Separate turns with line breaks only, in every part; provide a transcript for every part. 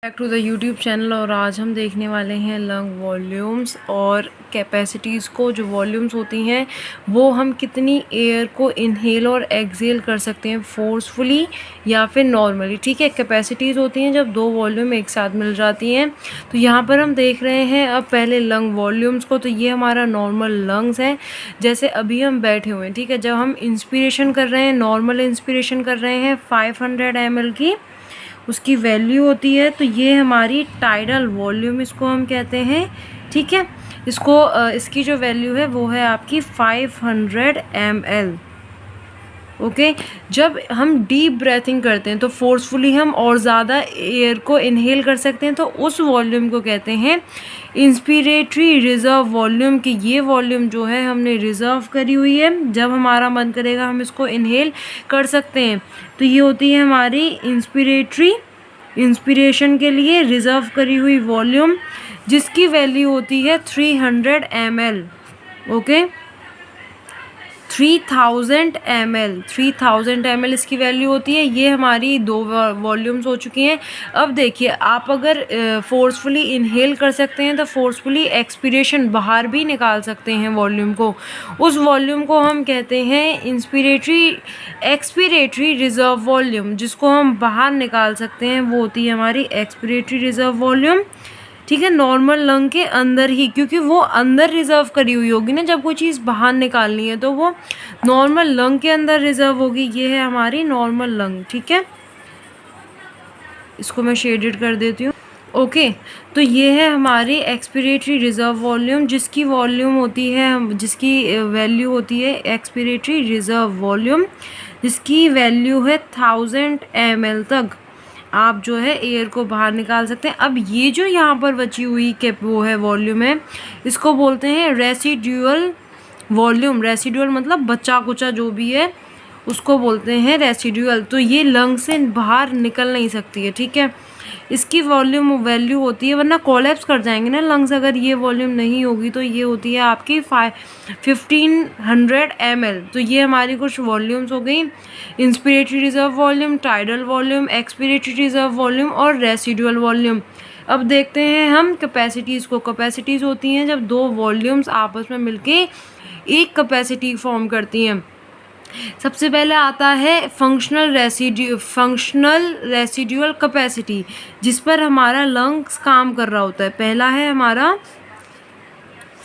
Back to the YouTube channel. और आज हम देखने वाले हैं लंग वॉल्यूम्स और कैपेसिटीज़ को। जो वॉल्यूम्स होती हैं वो हम कितनी एयर को इनहेल और एक्सहेल कर सकते हैं फोर्सफुली या फिर नॉर्मली। ठीक है, कैपेसिटीज़ होती हैं जब दो वॉल्यूम एक साथ मिल जाती हैं। तो यहाँ पर हम देख रहे हैं अब पहले लंग वॉल्यूम्स को। तो ये हमारा नॉर्मल लंग्स है, जैसे अभी हम बैठे हुए हैं। ठीक है, जब हम इंस्पिरेशन कर रहे हैं, नॉर्मल इंस्पिरेशन कर रहे हैं 500 ml की, उसकी वैल्यू होती है। तो ये हमारी टाइडल वॉल्यूम इसको हम कहते हैं। ठीक है, इसकी जो वैल्यू है वो है आपकी 500 ml। ओके, जब हम डीप ब्रेथिंग करते हैं तो फोर्सफुली हम और ज़्यादा एयर को इनहेल कर सकते हैं, तो उस वॉल्यूम को कहते हैं इंस्पिरेटरी रिजर्व वॉल्यूम। की ये वॉल्यूम जो है हमने रिजर्व करी हुई है, जब हमारा मन करेगा हम इसको इनहेल कर सकते हैं। तो ये होती है हमारी इंस्पिरेशन के लिए रिजर्व करी हुई वॉल्यूम, जिसकी वैल्यू होती है 300 ml। ओके, 3000 ml इसकी वैल्यू होती है। ये हमारी दो वॉल्यूम्स हो चुकी हैं। अब देखिए, आप अगर फोर्सफुली इनहेल कर सकते हैं तो फोर्सफुली एक्सपिरेशन बाहर भी निकाल सकते हैं वॉल्यूम को। उस वॉल्यूम को हम कहते हैं एक्सपिरेटरी रिजर्व वॉल्यूम। जिसको हम बाहर निकाल सकते हैं वो होती है हमारी एक्सपिरेटरी रिजर्व वॉल्यूम। ठीक है, नॉर्मल लंग के अंदर ही, क्योंकि वो अंदर रिजर्व करी हुई होगी ना। जब कोई चीज़ बाहर निकालनी है तो वो नॉर्मल लंग के अंदर रिजर्व होगी। ये है हमारी नॉर्मल लंग। ठीक है, इसको मैं शेडेड कर देती हूँ। ओके, तो ये है हमारी एक्सपिरेटरी रिजर्व वॉल्यूम, जिसकी वॉल्यूम होती है, जिसकी वैल्यू होती है एक्सपिरेटरी रिजर्व वॉल्यूम, जिसकी वैल्यू है 1000 ml तक आप जो है एयर को बाहर निकाल सकते हैं। अब ये जो यहाँ पर बची हुई वो है वॉल्यूम है, इसको बोलते हैं रेसिडुअल वॉल्यूम। रेसिडुअल मतलब बचा कुचा जो भी है उसको बोलते हैं रेसिडुअल। तो ये लंग से बाहर निकल नहीं सकती है। ठीक है, इसकी वॉल्यूम वैल्यू होती है, वरना कोलैप्स कर जाएंगे ना लंग्स अगर ये वॉल्यूम नहीं होगी। तो ये होती है आपकी 1500 ml। तो ये हमारी कुछ वॉल्यूम्स हो गई, inspiratory reserve volume, tidal volume, expiratory reserve volume और रेसिडुअल वॉल्यूम। अब देखते हैं हम कैपेसिटीज़ को। कैपेसिटीज़ होती हैं जब दो वॉल्यूम्स आपस में मिलके एक कैपेसिटी फॉर्म करती हैं। सबसे पहले आता है फंक्शनल रेसिडुअल कैपेसिटी, जिस पर हमारा लंग्स काम कर रहा होता है। पहला है हमारा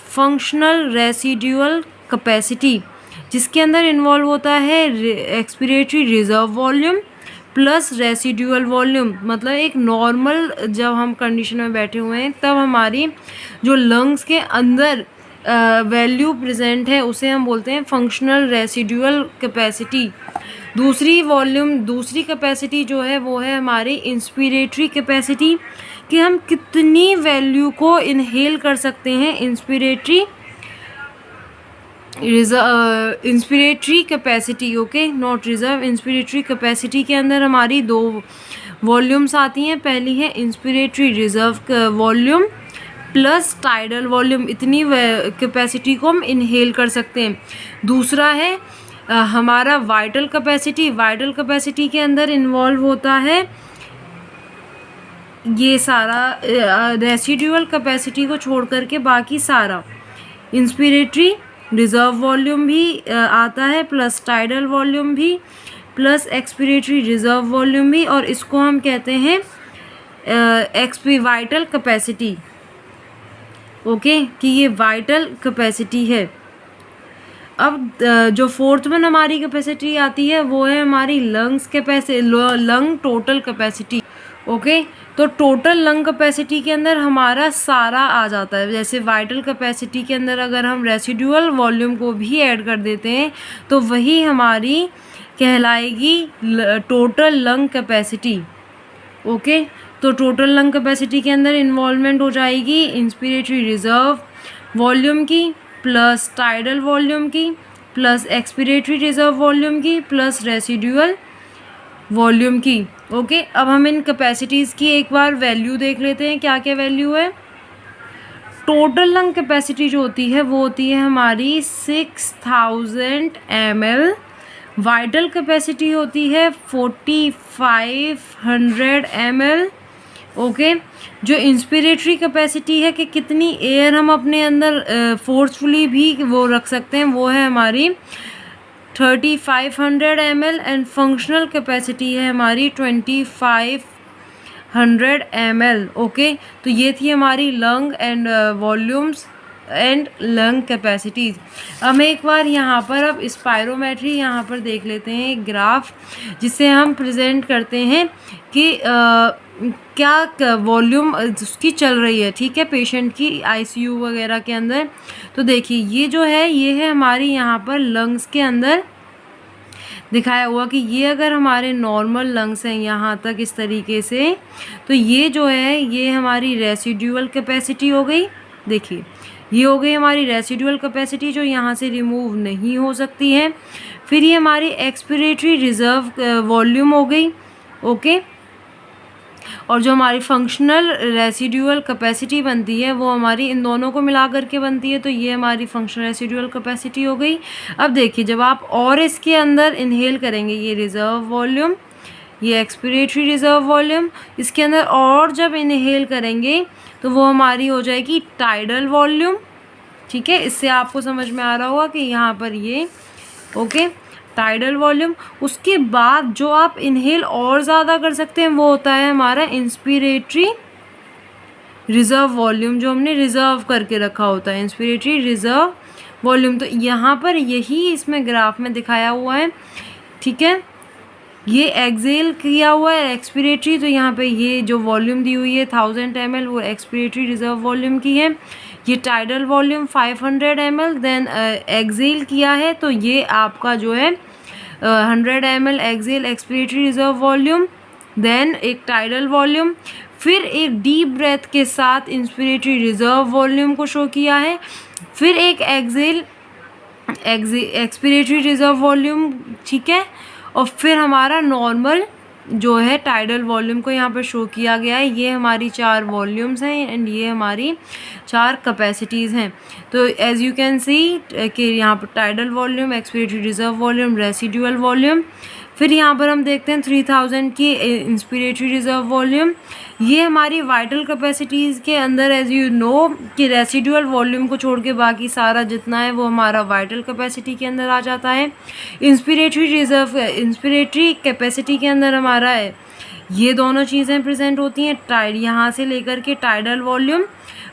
फंक्शनल रेसिडुअल कैपेसिटी, जिसके अंदर इन्वॉल्व होता है expiratory reserve volume plus residual volume. मतलब एक नॉर्मल जब हम कंडीशन में बैठे हुए हैं तब हमारी जो लंग्स के अंदर वैल्यू प्रेजेंट है उसे हम बोलते हैं फंक्शनल रेसिडुअल कैपेसिटी। दूसरी कैपेसिटी जो है वो है हमारी इंस्पिरेटरी कैपेसिटी, कि हम कितनी वैल्यू को इनहेल कर सकते हैं। Inspiratory capacity, okay, not reserve. Inspiratory capacity के अंदर हमारी दो वॉल्यूम्स आती हैं। पहली है inspiratory reserve volume plus tidal volume. इतनी कैपेसिटी को हम इनहेल कर सकते हैं। दूसरा है हमारा वाइटल कैपेसिटी। वाइटल कैपेसिटी के अंदर इन्वॉल्व होता है ये सारा, रेसिडुअल कैपेसिटी को छोड़ करके बाकी सारा। इंस्पिरेटरी रिजर्व वॉल्यूम भी आता है, प्लस टाइडल वॉल्यूम भी, प्लस एक्सपिरेटरी रिजर्व वॉल्यूम भी, और इसको हम कहते हैं वाइटल कैपेसिटी। ओके, कि ये वाइटल कैपेसिटी है। अब जो फोर्थ वन हमारी कैपेसिटी आती है वो है हमारी लंग टोटल कैपेसिटी। ओके, तो टोटल लंग कैपेसिटी के अंदर हमारा सारा आ जाता है। जैसे वाइटल कैपेसिटी के अंदर अगर हम रेसिडुअल वॉल्यूम को भी ऐड कर देते हैं तो वही हमारी कहलाएगी टोटल लंग कैपेसिटी। ओके, तो टोटल लंग कैपेसिटी के अंदर इन्वॉल्वमेंट हो जाएगी इंस्पिरेटरी रिजर्व वॉल्यूम की, प्लस टाइडल वॉल्यूम की, प्लस एक्सपिरेटरी रिजर्व वॉल्यूम की, प्लस रेसिडुअल वॉल्यूम की। ओके, अब हम इन कैपेसिटीज़ की एक बार वैल्यू देख लेते हैं क्या क्या वैल्यू है। टोटल लंग कैपेसिटी जो होती है वो होती है हमारी 6000 ml। वाइटल कैपेसिटी होती है 4500 ml। ओके। जो इंस्पिरेटरी कैपेसिटी है कि कितनी एयर हम अपने अंदर फोर्सफुली भी वो रख सकते हैं, वो है हमारी 3500 ml एंड फंक्शनल कैपेसिटी है हमारी 2500 ml। ओके, तो ये थी हमारी lung and volumes and lung capacities. हम एक बार यहाँ पर अब स्पायरोमेट्री यहाँ पर देख लेते हैं, एक ग्राफ जिसे हम प्रेजेंट करते हैं कि क्या वॉल्यूम उसकी चल रही है, ठीक है, पेशेंट की आईसीयू वगैरह के अंदर। तो देखिए ये जो है ये है हमारी यहाँ पर लंग्स के अंदर दिखाया हुआ कि ये अगर हमारे नॉर्मल लंग्स हैं यहाँ तक इस तरीके से, तो ये जो है ये हमारी रेसिड्यूअल कैपेसिटी हो गई। देखिए ये हो गई हमारी रेसिड्यूअल कैपेसिटी जो यहाँ से रिमूव नहीं हो सकती है। फिर ये हमारी एक्सपिरेटरी रिजर्व वॉल्यूम हो गई। ओके, और जो हमारी फंक्शनल रेसिड्यूअल कैपेसिटी बनती है वो हमारी इन दोनों को मिला करके बनती है, तो ये हमारी फंक्शनल रेसिड्यूअल कैपेसिटी हो गई। अब देखिए जब आप और इसके अंदर इनहेल करेंगे, ये रिजर्व वॉल्यूम, ये एक्सपिरेटरी रिजर्व वॉल्यूम, इसके अंदर और जब इनहेल करेंगे तो वो हमारी हो जाएगी टाइडल वॉल्यूम। ठीक है, इससे आपको समझ में आ रहा होगा कि यहाँ पर ये ओके टाइडल वॉल्यूम। उसके बाद जो आप इनहेल और ज़्यादा कर सकते हैं वो होता है हमारा इंस्पिरेटरी रिजर्व वॉल्यूम, जो हमने रिजर्व करके रखा होता है, इंस्पिरेटरी रिजर्व वॉल्यूम। तो यहाँ पर यही इसमें ग्राफ में दिखाया हुआ है। ठीक है, ये एक्सेल किया हुआ है एक्सपिरेटरी, तो यहाँ पे ये जो वॉल्यूम दी हुई है 1000 ml वो एक्सपिरेटरी रिजर्व वॉल्यूम की है। ये tidal volume 500 ml then exhale किया है, तो ये आपका जो है 100 ml exhale expiratory reserve volume, then एक टाइडल वॉल्यूम, फिर एक डीप ब्रेथ के साथ इंस्पिरेटरी रिजर्व वॉल्यूम को शो किया है, फिर एक एक्सेल एक्सपिरेटरी रिजर्व वॉल्यूम। ठीक है, और फिर हमारा नॉर्मल जो है टाइडल वॉल्यूम को यहाँ पर शो किया गया है। ये हमारी 4 वॉल्यूम्स हैं एंड ये हमारी 4 कैपेसिटीज़ हैं। तो एज यू कैन सी कि यहाँ पर tidal volume, expiratory reserve volume, residual volume, फिर यहाँ पर हम देखते हैं 3000 की इंस्पिरेटरी रिजर्व वॉल्यूम। ये हमारी वाइटल कैपेसिटीज़ के अंदर एज यू नो कि रेसिडुअल वॉल्यूम को छोड़ के बाकी सारा जितना है वो हमारा वाइटल कैपेसिटी के अंदर आ जाता है। इंस्पिरेटरी कैपेसिटी के अंदर हमारा है ये दोनों चीज़ें प्रेजेंट होती हैं, टाइड यहाँ से लेकर के tidal volume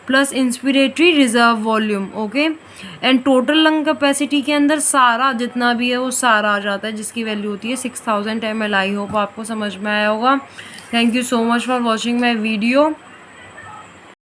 plus inspiratory reserve volume. Okay, and total lung capacity के अंदर सारा जितना भी है वो सारा आ जाता है, जिसकी वैल्यू होती है 6000 ml। आई होप आपको समझ में आया होगा। Thank you so much for watching my video.